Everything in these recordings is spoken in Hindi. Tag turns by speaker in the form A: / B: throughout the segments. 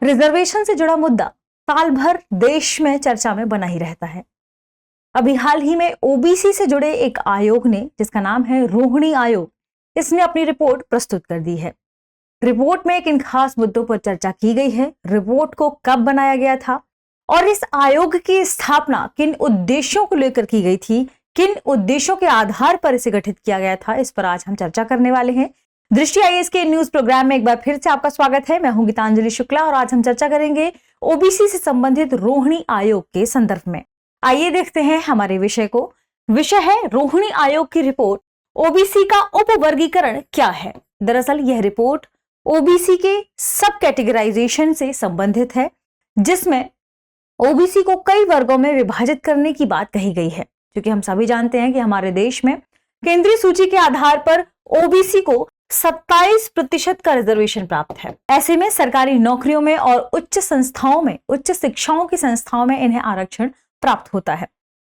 A: रिजर्वेशन से जुड़ा मुद्दा साल भर देश में चर्चा में बना ही रहता है। अभी हाल ही में ओबीसी से जुड़े एक आयोग ने, जिसका नाम है रोहिणी आयोग, इसने अपनी रिपोर्ट प्रस्तुत कर दी है। रिपोर्ट में किन खास मुद्दों पर चर्चा की गई है, रिपोर्ट को कब बनाया गया था और इस आयोग की स्थापना किन उद्देश्यों को लेकर की गई थी, किन उद्देश्यों के आधार पर इसे गठित किया गया था, इस पर आज हम चर्चा करने वाले हैं। दृष्टि आईएएस के न्यूज प्रोग्राम में एक बार फिर से आपका स्वागत है। मैं हूं गीतांजलि शुक्ला और आज हम चर्चा करेंगे ओबीसी से संबंधित रोहिणी आयोग के संदर्भ में। आइए देखते हैं हमारे विषय को। विषय है रोहिणी आयोग की रिपोर्ट, ओबीसी का उपवर्गीकरण क्या है। दरअसल यह रिपोर्ट ओबीसी के सब कैटेगराइजेशन से संबंधित है, जिसमें ओबीसी को कई वर्गों में विभाजित करने की बात कही गई है। क्योंकि हम सभी जानते हैं कि हमारे देश में केंद्रीय सूची के आधार पर ओबीसी को 27% का रिजर्वेशन प्राप्त है। ऐसे में सरकारी नौकरियों में और उच्च संस्थाओं में, उच्च शिक्षाओं की संस्थाओं में इन्हें आरक्षण प्राप्त होता है।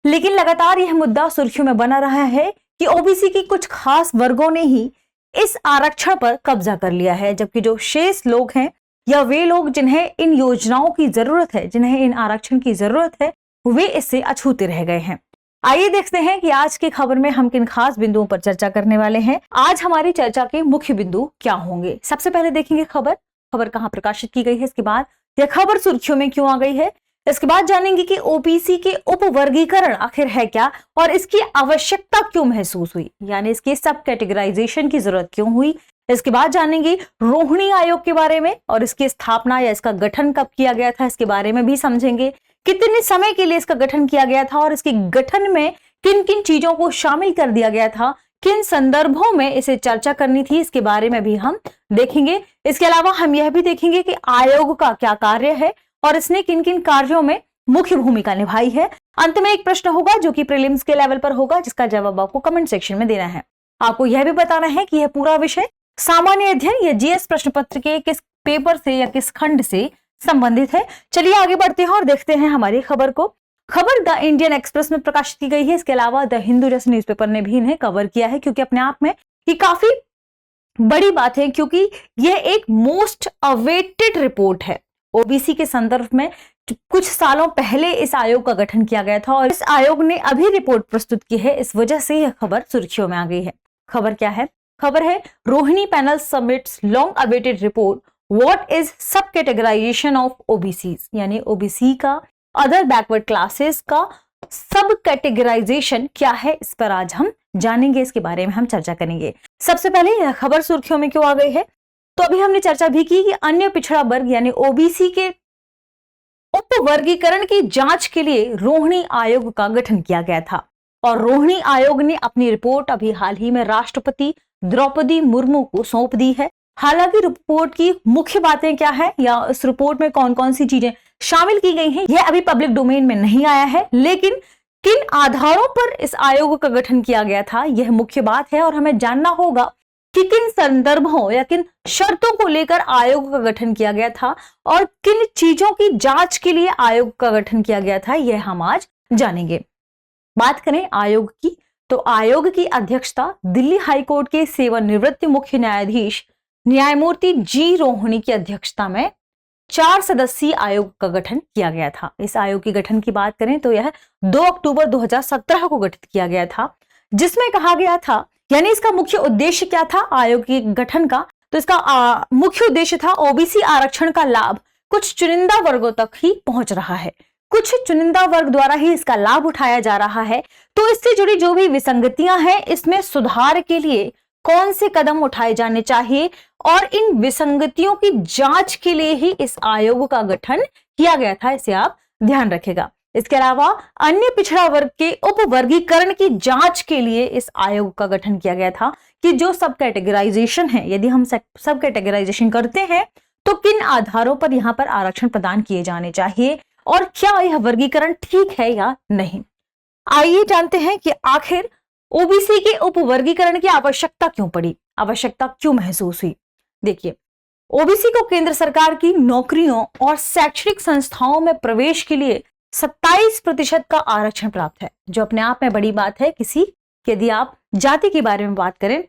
A: लेकिन लगातार यह मुद्दा सुर्खियों में बना रहा है कि ओबीसी की कुछ खास वर्गों ने ही इस आरक्षण पर कब्जा कर लिया है, जबकि जो शेष लोग हैं या वे लोग जिन्हें इन योजनाओं की जरूरत है, जिन्हें इन आरक्षण की जरूरत है, वे इससे अछूते रह गए हैं। आइए देखते हैं कि आज की खबर में हम किन खास बिंदुओं पर चर्चा करने वाले हैं। आज हमारी चर्चा के मुख्य बिंदु क्या होंगे। सबसे पहले देखेंगे खबर कहां प्रकाशित की गई है, इसके बाद यह खबर सुर्खियों में क्यों आ गई है, इसके बाद जानेंगे कि ओबीसी के उपवर्गीकरण आखिर है क्या और इसकी आवश्यकता क्यों महसूस हुई, यानी इसके सब कैटेगराइजेशन की जरूरत क्यों हुई। इसके बाद जानेंगे रोहिणी आयोग के बारे में और इसकी स्थापना या इसका गठन कब किया गया था, इसके बारे में भी समझेंगे। कितने समय के लिए इसका गठन किया गया था और इसके गठन में किन किन चीजों को शामिल कर दिया गया था, किन संदर्भों में इसे चर्चा करनी थी, इसके बारे में भी हम देखेंगे। इसके अलावा हम यह भी देखेंगे कि आयोग का क्या कार्य है और इसने किन किन कार्यों में मुख्य भूमिका निभाई है। अंत में एक प्रश्न होगा जो कि प्रीलिम्स के लेवल पर होगा, जिसका जवाब आपको कमेंट सेक्शन में देना है। आपको यह भी बताना है कि यह पूरा विषय सामान्य अध्ययन या जीएस प्रश्न पत्र के किस पेपर से या किस खंड से संबंधित है। चलिए आगे बढ़ते हैं और देखते हैं हमारी खबर को। खबर द इंडियन एक्सप्रेस में प्रकाशित की गई है। इसके अलावा द हिंदू जैसे न्यूज़पेपर ने भी इन्हें कवर किया है, क्योंकि अपने आप में ये काफी बड़ी बात है, क्योंकि यह एक मोस्ट अवेटेड रिपोर्ट है। ओबीसी के संदर्भ में कुछ सालों पहले इस आयोग का गठन किया गया था और इस आयोग ने अभी रिपोर्ट प्रस्तुत की है, इस वजह से यह खबर सुर्खियों में आ गई है। खबर क्या है? खबर है Rohini panel submits long awaited report, what is सब कैटेगराइजेशन ऑफ ओबीसी, यानी ओबीसी का, अदर बैकवर्ड क्लासेस का सब कैटेगराइजेशन क्या है, इस पर आज हम जानेंगे, इसके बारे में हम चर्चा करेंगे। सबसे पहले यह खबर सुर्खियों में क्यों आ गई है, तो अभी हमने चर्चा भी की कि अन्य पिछड़ा वर्ग यानी ओबीसी के उपवर्गीकरण की जांच के लिए रोहिणी आयोग का गठन किया गया था और रोहिणी आयोग ने अपनी रिपोर्ट अभी हाल ही में राष्ट्रपति द्रौपदी मुर्मू को सौंप दी है। हालांकि रिपोर्ट की मुख्य बातें क्या है या इस रिपोर्ट में कौन कौन सी चीजें शामिल की गई हैं, यह अभी पब्लिक डोमेन में नहीं आया है, लेकिन किन आधारों पर इस आयोग का गठन किया गया था यह मुख्य बात है और हमें जानना होगा कि किन संदर्भों या किन शर्तों को लेकर आयोग का गठन किया गया था और किन चीजों की जांच के लिए आयोग का गठन किया गया था, यह हम आज जानेंगे। बात करें आयोग की, तो आयोग की अध्यक्षता दिल्ली हाईकोर्ट के सेवानिवृत्त मुख्य न्यायाधीश न्यायमूर्ति जी रोहिणी की अध्यक्षता में 4 सदस्यीय आयोग का गठन किया गया था। इस आयोग की गठन की बात करें तो यह 2 अक्टूबर 2017 को गठित किया गया था, जिसमें कहा गया था, यानी इसका मुख्य उद्देश्य क्या था आयोग के गठन का, तो इसका मुख्य उद्देश्य था ओबीसी आरक्षण का लाभ कुछ चुनिंदा वर्गों तक ही पहुंच रहा है, कुछ चुनिंदा वर्ग द्वारा ही इसका लाभ उठाया जा रहा है, तो इससे जुड़ी जो भी विसंगतियां हैं इसमें सुधार के लिए कौन से कदम उठाए जाने चाहिए और इन विसंगतियों की जांच के लिए ही इस आयोग का गठन किया गया था, इसे आप ध्यान रखेगा। इसके अलावा अन्य पिछड़ा वर्ग के उपवर्गीकरण की जांच के लिए इस आयोग का गठन किया गया था कि जो सब कैटेगराइजेशन है, यदि हम सब कैटेगराइजेशन करते हैं तो किन आधारों पर यहाँ पर आरक्षण प्रदान किए जाने चाहिए और क्या यह वर्गीकरण ठीक है या नहीं। आइए जानते हैं कि आखिर ओबीसी के उपवर्गीकरण की आवश्यकता क्यों पड़ी, आवश्यकता क्यों महसूस हुई। देखिए, ओबीसी को केंद्र सरकार की नौकरियों और शैक्षणिक संस्थाओं में प्रवेश के लिए 27% का आरक्षण प्राप्त है, जो अपने आप में बड़ी बात है। यदि आप जाति के बारे में बात करें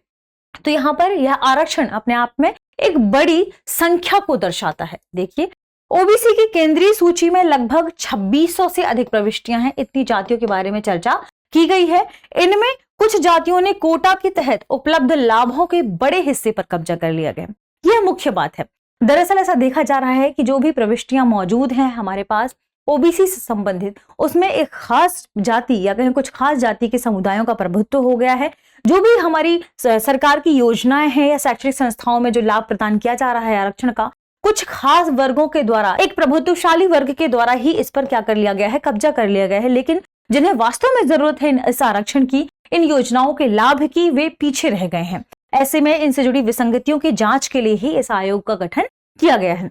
A: तो यहाँ पर यह आरक्षण अपने आप में एक बड़ी संख्या को दर्शाता है। देखिए, ओबीसी की केंद्रीय सूची में लगभग 2600 से अधिक प्रविष्टियां हैं। इतनी जातियों के बारे में चर्चा की गई है। इनमें कुछ जातियों ने कोटा के तहत उपलब्ध लाभों के बड़े हिस्से पर कब्जा कर लिया गया। यह मुख्य बात है। दरअसल ऐसा देखा जा रहा है कि जो भी प्रविष्टियां मौजूद हैं हमारे पास ओबीसी से संबंधित, उसमें एक खास जाति या कहीं कुछ खास जाति के समुदायों का प्रभुत्व हो गया है। जो भी हमारी सरकार की योजनाएं हैं या शैक्षणिक संस्थाओं में जो लाभ प्रदान किया जा रहा है आरक्षण का, कुछ खास वर्गों के द्वारा, एक प्रभुत्वशाली वर्ग के द्वारा ही इस पर क्या कर लिया गया है, कब्जा कर लिया गया है। लेकिन जिन्हें वास्तव में जरूरत है इस आरक्षण की, इन योजनाओं के लाभ की, वे पीछे रह गए हैं। ऐसे में इनसे जुड़ी विसंगतियों की जांच के लिए ही इस आयोग का गठन किया गया है।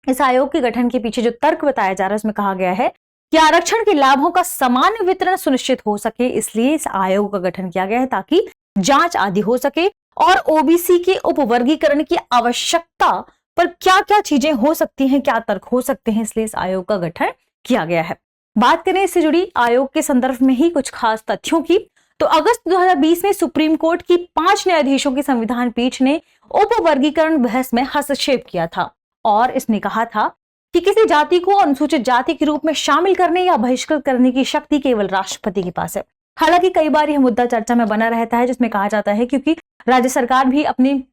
A: इस आयोग के गठन के पीछे जो तर्क बताया जा रहा है उसमें कहा गया है कि आरक्षण के लाभों का समान वितरण सुनिश्चित हो सके, इसलिए इस आयोग का गठन किया गया है ताकि जांच आदि हो सके और ओबीसी के उपवर्गीकरण की आवश्यकता पर क्या क्या चीजें हो सकती हैं, क्या तर्क हो सकते हैं, इसलिए इस आयोग का गठन किया गया है। बात करें इससे जुड़ी आयोग के संदर्भ में ही कुछ खास तथ्यों की, तो अगस्त 2020 में सुप्रीम कोर्ट की 5 न्यायाधीशों की संविधान पीठ ने उपवर्गीकरण बहस में हस्तक्षेप किया था और इसने कहा था कि किसी जाति को अनुसूचित जाति के रूप में शामिल करने या बहिष्कृत करने की शक्ति केवल राष्ट्रपति के पास है। हालांकि कई बार यह मुद्दा चर्चा में बना रहता है, जिसमें कहा जाता है क्योंकि राज्य सरकार भी अपनी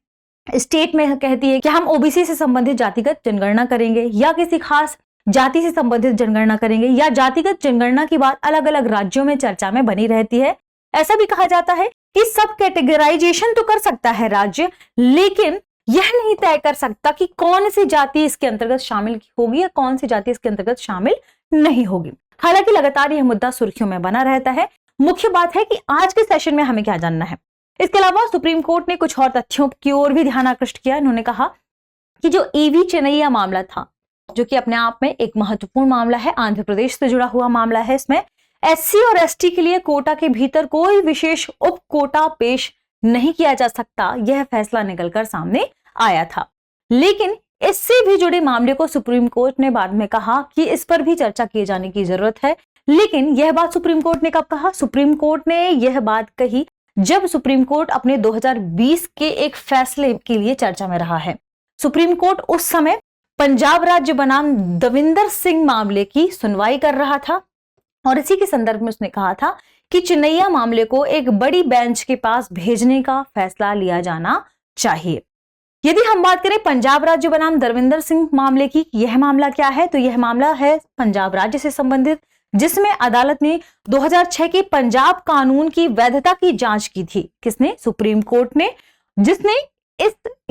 A: स्टेट में कहती है कि हम ओबीसी से संबंधित जातिगत जनगणना करेंगे या किसी खास जाति से संबंधित जनगणना करेंगे, या जातिगत जनगणना की बात अलग अलग राज्यों में चर्चा में बनी रहती है। ऐसा भी कहा जाता है कि सब कैटेगराइजेशन तो कर सकता है राज्य, लेकिन यह नहीं तय कर सकता कि कौन सी जाति इसके अंतर्गत शामिल होगी या कौन सी जाति इसके अंतर्गत शामिल नहीं होगी। हालांकि लगातार यह मुद्दा सुर्खियों में बना रहता है। मुख्य बात है कि आज के सेशन में हमें क्या जानना है। इसके अलावा सुप्रीम कोर्ट ने कुछ और तथ्यों की ओर भी ध्यान आकृष्ट किया। इन्होंने कहा कि जो ईवी चेन्नैया मामला था, जो कि अपने आप में एक महत्वपूर्ण मामला है, आंध्र प्रदेश से जुड़ा हुआ मामला है, इसमें एससी और एसटी के लिए कोटा के भीतर कोई विशेष उप कोटा पेश नहीं किया जा सकता, यह फैसला निकलकर सामने आया था। लेकिन इससे भी जुड़े मामले को सुप्रीम कोर्ट ने बाद में कहा कि इस पर भी चर्चा किए जाने की जरूरत है। लेकिन यह बात सुप्रीम कोर्ट ने कब कहा? सुप्रीम कोर्ट ने यह बात कही जब सुप्रीम कोर्ट अपने 2020 के एक फैसले के लिए चर्चा में रहा है। सुप्रीम कोर्ट उस समय पंजाब राज्य बनाम दविंदर सिंह मामले की सुनवाई कर रहा था और इसी के संदर्भ में उसने कहा था कि चेन्नैया मामले को एक बड़ी बेंच के पास भेजने का फैसला लिया जाना चाहिए। यदि हम बात करें पंजाब राज्य बनाम दविंदर सिंह मामले की, यह मामला क्या है? तो यह मामला है पंजाब राज्य से संबंधित, जिसमें अदालत ने 2006 के पंजाब कानून की वैधता की जांच की थी। किसने? सुप्रीम कोर्ट ने, जिसने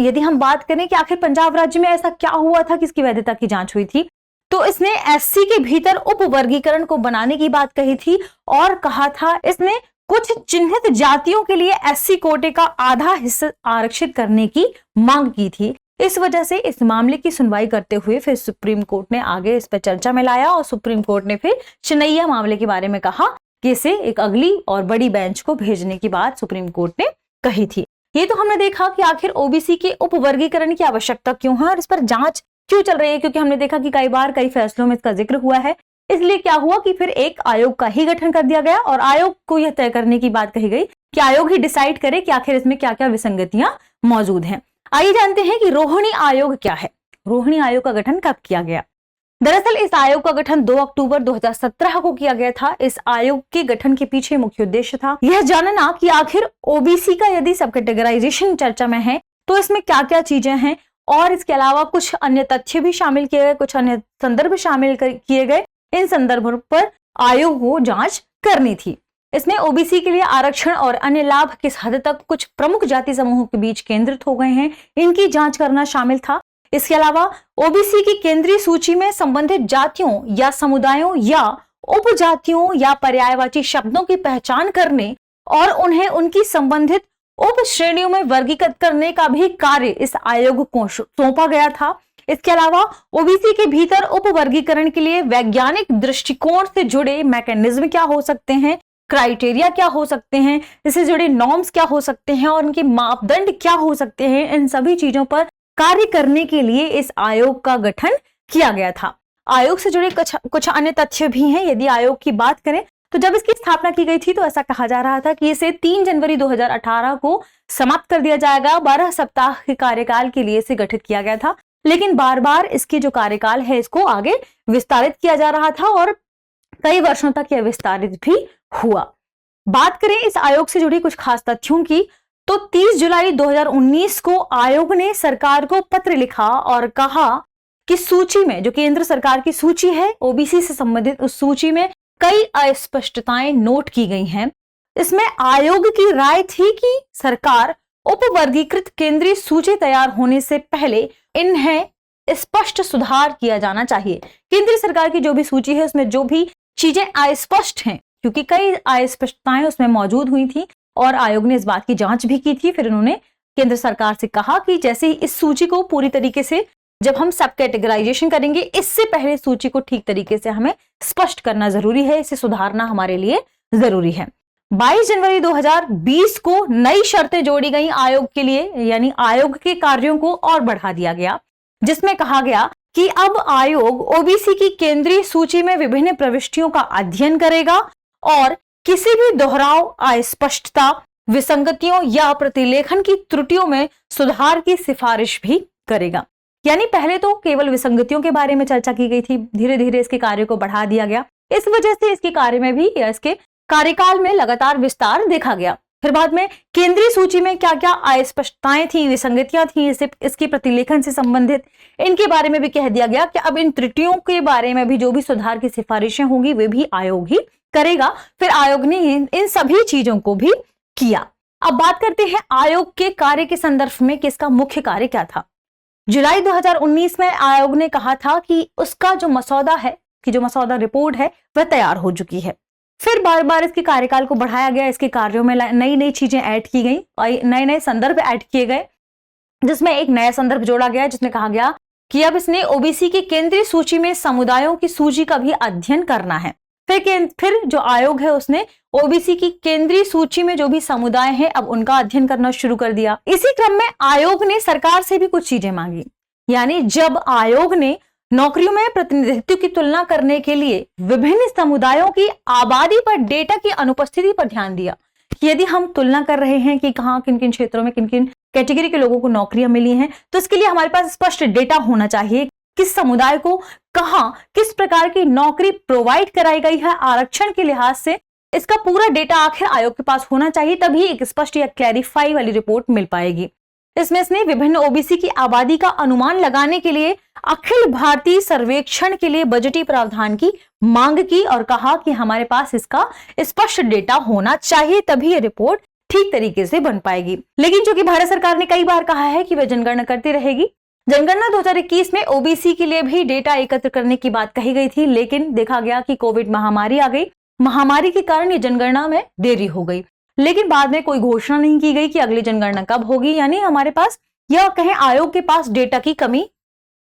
A: यदि हम बात करें कि आखिर पंजाब राज्य में ऐसा क्या हुआ था कि इसकी वैधता की जांच हुई थी, तो इसने एससी के भीतर उपवर्गीकरण को बनाने की बात कही थी और कहा था इसने कुछ चिन्हित जातियों के लिए एससी कोटे का आधा हिस्सा आरक्षित करने की मांग की थी। इस वजह से इस मामले की सुनवाई करते हुए फिर सुप्रीम कोर्ट ने आगे इस पर चर्चा में लाया और सुप्रीम कोर्ट ने फिर चेन्नैया मामले के बारे में कहा कि इसे एक अगली और बड़ी बेंच को भेजने की बात सुप्रीम कोर्ट ने कही थी। ये तो हमने देखा कि आखिर ओबीसी के उपवर्गीकरण की आवश्यकता क्यों है और इस पर जांच क्यों चल रही है, क्योंकि हमने देखा कि कई बार कई फैसलों में इसका जिक्र हुआ है। इसलिए क्या हुआ कि फिर एक आयोग का ही गठन कर दिया गया और आयोग को यह तय करने की बात कही गई कि आयोग ही डिसाइड करे कि आखिर इसमें क्या क्या विसंगतियां मौजूद हैं। आइए जानते हैं कि रोहिणी आयोग क्या है। रोहिणी आयोग का गठन कब किया गया? दरअसल इस आयोग का गठन 2 अक्टूबर 2017 को किया गया था। इस आयोग के गठन के पीछे मुख्य उद्देश्य था यह जानना कि आखिर ओबीसी का यदि सब कैटेगराइजेशन चर्चा में है तो इसमें क्या क्या चीजें हैं, और इसके अलावा कुछ अन्य तथ्य भी शामिल किए गए, कुछ अन्य संदर्भ शामिल किए गए। इन संदर्भों पर आयोग को जांच करनी थी। इसमें ओबीसी के लिए आरक्षण और अन्य लाभ किस हद तक कुछ प्रमुख जाति समूहों के बीच केंद्रित हो गए हैं, इनकी जांच करना शामिल था। इसके अलावा ओबीसी की केंद्रीय सूची में संबंधित जातियों या समुदायों या उपजातियों या पर्यायवाची शब्दों की पहचान करने और उन्हें उनकी संबंधित उप श्रेणियों में वर्गीकृत करने का भी कार्य इस आयोग को सौंपा गया था। इसके अलावा ओबीसी के भीतर उप वर्गीकरण के लिए वैज्ञानिक दृष्टिकोण से जुड़े मैकेनिज्म क्या हो सकते हैं, क्राइटेरिया क्या हो सकते हैं, इससे जुड़े नॉर्म्स क्या हो सकते हैं और उनके मापदंड क्या हो सकते हैं, इन सभी चीजों पर कार्य करने के लिए इस आयोग का गठन किया गया था। आयोग से जुड़े कुछ अन्य तथ्य भी हैं। यदि आयोग की बात करें तो जब इसकी स्थापना की गई थी तो ऐसा कहा जा रहा था कि इसे 3 जनवरी 2018 को समाप्त कर दिया जाएगा। 12 सप्ताह के कार्यकाल के लिए इसे गठित किया गया था। लेकिन बार बार इसकी जो कार्यकाल है इसको आगे विस्तारित किया जा रहा था और कई वर्षों तक यह विस्तारित भी हुआ। बात करें इस आयोग से जुड़ी कुछ खास तथ्यों की, तो 30 जुलाई 2019 को आयोग ने सरकार को पत्र लिखा और कहा कि सूची में, जो केंद्र सरकार की सूची है ओबीसी से संबंधित, उस सूची में कई अस्पष्टताएं नोट की गई हैं। इसमें आयोग की राय थी कि सरकार उपवर्गीकृत केंद्रीय सूची तैयार होने से पहले इन्हें स्पष्ट सुधार किया जाना चाहिए। केंद्रीय सरकार की जो भी सूची है उसमें जो भी चीजें अस्पष्ट हैं, क्योंकि कई अस्पष्टताएं उसमें मौजूद हुई थी और आयोग ने इस बात की जांच भी की थी। फिर उन्होंने केंद्र सरकार से कहा कि जैसे ही इस सूची को पूरी तरीके से जब हम सब कैटेगराइजेशन करेंगे, इससे पहले सूची को ठीक तरीके से हमें स्पष्ट करना जरूरी है, इसे सुधारना हमारे लिए जरूरी है। 22 जनवरी 2020 को नई शर्तें जोड़ी गई आयोग के लिए, यानी आयोग के कार्यों को और बढ़ा दिया गया, जिसमें कहा गया कि अब आयोग ओबीसी की केंद्रीय सूची में विभिन्न प्रविष्टियों का अध्ययन करेगा और किसी भी दोहराव, अस्पष्टता, विसंगतियों या प्रतिलेखन की त्रुटियों में सुधार की सिफारिश भी करेगा। यानी पहले तो केवल विसंगतियों के बारे में चर्चा की गई थी, धीरे धीरे इसके कार्य को बढ़ा दिया गया। इस वजह से इसके कार्य में भी या इसके कार्यकाल में लगातार विस्तार देखा गया। फिर बाद में केंद्रीय सूची में क्या क्या अस्पष्टताएं थी, विसंगतियां थी, इसकी प्रतिलेखन से संबंधित, इनके बारे में भी कह दिया गया कि अब इन त्रुटियों के बारे में भी जो भी सुधार की सिफारिशें होंगी वे भी आयोग ही करेगा। फिर आयोग ने इन सभी चीजों को भी किया। अब बात करते हैं आयोग के कार्य के संदर्भ में कि इसका मुख्य कार्य क्या था। जुलाई 2019 में आयोग ने कहा था कि उसका जो मसौदा है, कि जो मसौदा रिपोर्ट है वह तैयार हो चुकी है। फिर बार बार इसके कार्यकाल को बढ़ाया गया, इसके कार्यों में नई नई चीजें ऐड की गई, नए नए संदर्भ ऐड किए गए, जिसमें एक नया संदर्भ जोड़ा गया जिसमें कहा गया कि अब इसने ओबीसी की केंद्रीय सूची में समुदायों की सूची का भी अध्ययन करना है। फिर जो आयोग है उसने ओबीसी की केंद्रीय सूची में जो भी समुदाय हैं अब उनका अध्ययन करना शुरू कर दिया। इसी क्रम में आयोग ने सरकार से भी कुछ चीजें मांगी, यानी जब आयोग ने नौकरियों में प्रतिनिधित्व की तुलना करने के लिए विभिन्न समुदायों की आबादी पर डेटा की अनुपस्थिति पर ध्यान दिया कि यदि हम तुलना कर रहे हैं कि कहां किन किन क्षेत्रों में किन किन कैटेगरी के लोगों को नौकरियां मिली हैं, तो इसके लिए हमारे पास स्पष्ट डेटा होना चाहिए, किस समुदाय को कहां किस प्रकार की नौकरी प्रोवाइड कराई गई है आरक्षण के लिहाज से, इसका पूरा डेटा आखिर आयोग के पास होना चाहिए, तभी एक स्पष्ट या क्लैरिफाई वाली रिपोर्ट मिल पाएगी। इसमें इसने विभिन्न ओबीसी की आबादी का अनुमान लगाने के लिए अखिल भारतीय सर्वेक्षण के लिए बजटीय प्रावधान की मांग की और कहा कि हमारे पास इसका स्पष्ट डेटा होना चाहिए, तभी ये रिपोर्ट ठीक तरीके से बन पाएगी। लेकिन चूंकि भारत सरकार ने कई बार कहा है कि वह जनगणना करती रहेगी, जनगणना 2021 में ओबीसी के लिए भी डेटा एकत्र करने की बात कही गई थी, लेकिन देखा गया कि कोविड महामारी आ गई, महामारी के कारण ये जनगणना में देरी हो गई। लेकिन बाद में कोई घोषणा नहीं की गई कि अगली जनगणना कब होगी, यानी हमारे पास या कहें आयोग के पास डेटा की कमी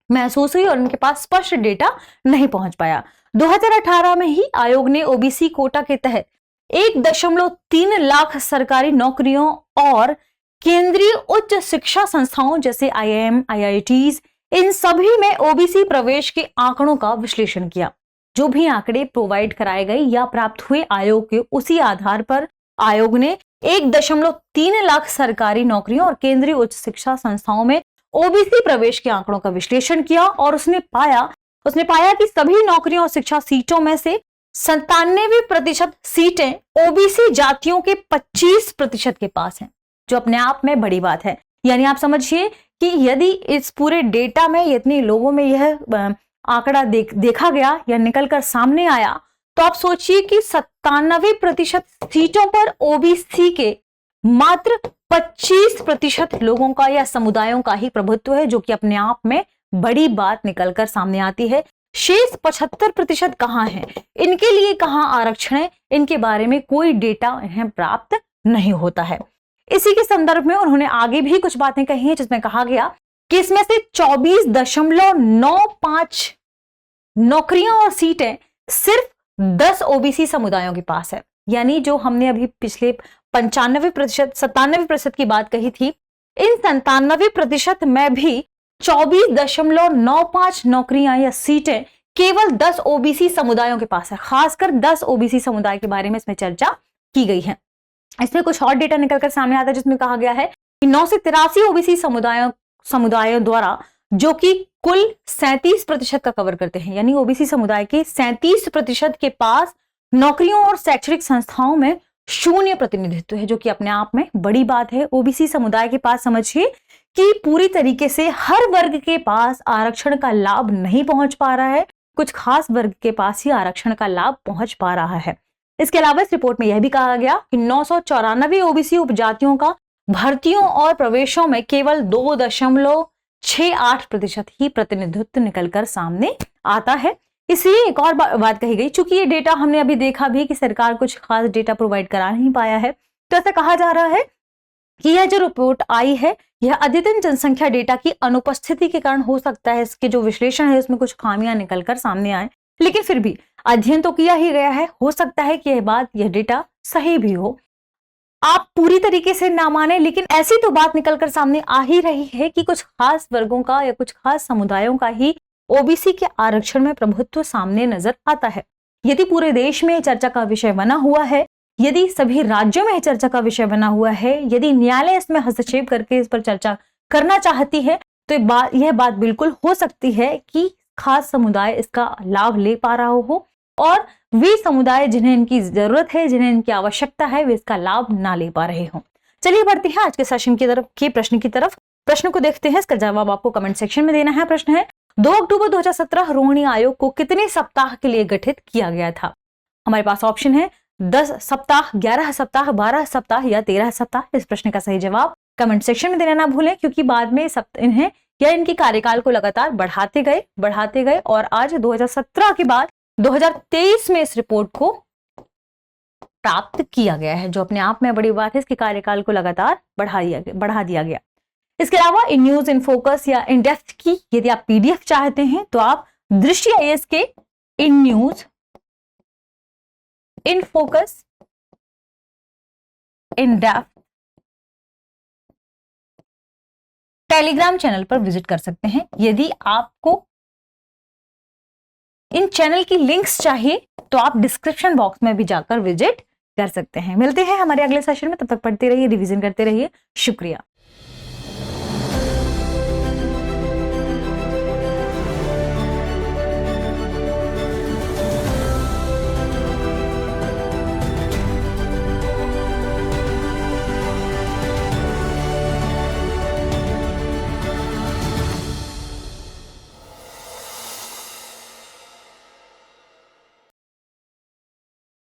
A: महसूस हुई और उनके पास स्पष्ट डेटा नहीं पहुंच पाया। 2018 में ही आयोग ने ओबीसी कोटा के तहत 1.3 लाख सरकारी नौकरियों और केंद्रीय उच्च शिक्षा संस्थाओं जैसे IIM, IITs, इन सभी में ओबीसी प्रवेश के आंकड़ों का विश्लेषण किया। जो भी आंकड़े प्रोवाइड कराए गए या प्राप्त हुए आयोग के, उसी आधार पर आयोग ने 1.3 लाख सरकारी नौकरियों और केंद्रीय उच्च शिक्षा संस्थाओं में ओबीसी प्रवेश के आंकड़ों का विश्लेषण किया और उसने पाया कि सभी नौकरियों और शिक्षा सीटों में से 97% सीटें ओबीसी जातियों के 25% के पास हैं, जो अपने आप में बड़ी बात है। यानी आप समझिए कि यदि इस पूरे डेटा में इतने लोगों में यह आंकड़ा देखा गया या निकलकर सामने आया, तो आप सोचिए कि 97% सीटों पर ओबीसी के मात्र 25% लोगों का या समुदायों का ही प्रभुत्व है, जो कि अपने आप में बड़ी बात निकलकर सामने आती है। शेष 75% कहां है, इनके लिए कहां आरक्षण है, इनके बारे में कोई डेटा इन्हें प्राप्त नहीं होता है। इसी के संदर्भ में उन्होंने आगे भी कुछ बातें कही हैं, जिसमें कहा गया कि इसमें से 24.95 नौकरियां और सीटें सिर्फ 10 ओबीसी समुदायों के पास है। यानी जो हमने अभी पिछले 97% की बात कही थी, इन 97% में भी 24.95 नौकरियां या सीटें केवल 10 ओबीसी समुदायों के पास है। खासकर 10 ओबीसी समुदाय के बारे में इसमें चर्चा की गई है। इसमें कुछ और डेटा निकलकर सामने आता है, जिसमें कहा गया है कि 9 से 83 ओबीसी समुदायों द्वारा जो कि कुल 37% का कवर करते हैं। यानी ओबीसी समुदाय के 37% के पास नौकरियों और शैक्षणिक संस्थाओं में शून्य प्रतिनिधित्व है, जो कि अपने आप में बड़ी बात है। ओबीसी समुदाय के पास समझिए कि पूरी तरीके से हर वर्ग के पास आरक्षण का लाभ नहीं पहुंच पा रहा है, कुछ खास वर्ग के पास ही आरक्षण का लाभ पहुंच पा रहा है। इसके अलावा इस रिपोर्ट में यह भी कहा गया कि 994 ओबीसी उपजातियों का भर्तियों और प्रवेशों में केवल 2.68% ही प्रतिनिधित्व निकलकर सामने आता है। इसलिए एक और बात कही गई, चूंकि ये डेटा हमने अभी देखा भी कि सरकार कुछ खास डेटा प्रोवाइड करा नहीं पाया है, तो ऐसा कहा जा रहा है कि यह जो रिपोर्ट आई है यह अद्यतन जनसंख्या डेटा की अनुपस्थिति के कारण हो सकता है, इसके जो विश्लेषण है उसमें कुछ खामियां निकलकर सामने आए। लेकिन फिर भी अध्ययन तो किया ही गया है, हो सकता है कि यह डेटा सही भी हो। आप पूरी तरीके से ना माने, लेकिन ऐसी तो बात निकलकर सामने आ ही रही है कि कुछ खास वर्गों का या कुछ खास समुदायों का ही ओबीसी के आरक्षण में प्रभुत्व सामने नजर आता है। यदि पूरे देश में चर्चा का विषय बना हुआ है, यदि सभी राज्यों में चर्चा का विषय बना हुआ है, यदि न्यायालय इसमें हस्तक्षेप करके इस पर चर्चा करना चाहती है, तो यह बात बिल्कुल हो सकती है कि खास समुदाय इसका लाभ ले पा रहा हो और वे समुदाय जिन्हें इनकी जरूरत है, जिन्हें इनकी आवश्यकता है, वे इसका लाभ ना ले पा रहे हो। चलिए बढ़ते हैं आज के सेशन की तरफ के प्रश्न की तरफ। प्रश्न को देखते हैं, इसका जवाब आपको कमेंट सेक्शन में देना है। प्रश्न है 2 अक्टूबर 2017 रोहिणी आयोग को कितने सप्ताह के लिए गठित किया गया था? हमारे पास ऑप्शन है 10 सप्ताह, 11 सप्ताह, 12 सप्ताह या 13 सप्ताह। इस प्रश्न का सही जवाब कमेंट सेक्शन में देना ना भूलें, क्योंकि बाद में इन्हें या इनकी कार्यकाल को लगातार बढ़ाते गए और आज 2017 के बाद 2023 में इस रिपोर्ट को प्राप्त किया गया है, जो अपने आप में बड़ी बात है। इसके कार्यकाल को लगातार बढ़ा दिया गया। इसके अलावा इन न्यूज इन फोकस या इन डेप्थ की यदि आप पीडीएफ चाहते हैं तो आप दृष्टि आईएएस के in news in focus in depth Telegram channel पर विजिट कर सकते हैं। यदि आपको इन चैनल की लिंक्स चाहिए तो आप डिस्क्रिप्शन बॉक्स में भी जाकर विजिट कर सकते हैं। मिलते हैं हमारे अगले सेशन में, तब तक पढ़ते रहिए, रिवीजन करते रहिए। शुक्रिया।